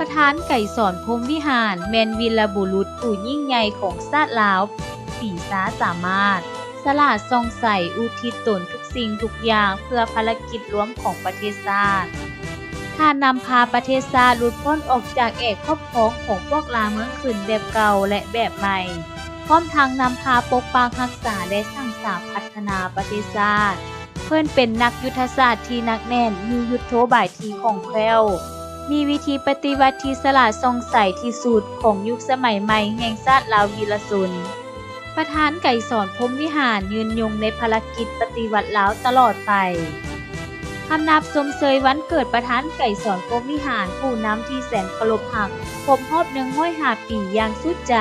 ประธานไก่สอนพรหมวิหารแมนวีรบุรุษผู้ยิ่งใหญ่ของชาติลาวปีศาจสามารถสละส่องใสอุทิศตนทุกสิ่งทุกอย่างเพื่อภารกิจรวมของประเทศชาติถ้านำพาประเทศชาติหลุดพ้นออกจากเอกครอบครองของพวกลาเมืองขึ้นแบบเก่าและแบบใหม่พร้อมทางนำพาปกปักรักษาและสร้างสรรค์พัฒนาประเทศชาติเพิ่นเป็นนักยุทธศาสตร์ที่หนักแน่นมียุทโธบายที่คล่องแคล่วมีวิธีปฏิวัติที่ฉลาดส่องใสที่สุดของยุคสมัยใหม่แห่งชาติลาววีรชนประธานไก่สอนพรหมวิหารยืนยงในภารกิจปฏิวัติลาวตลอดไปคำนับชมเชยวันเกิดประธานไก่สอนพรหมวิหารผู้นำที่แสนเคารพรักครบรอบ105 ปีอย่างสุดใจ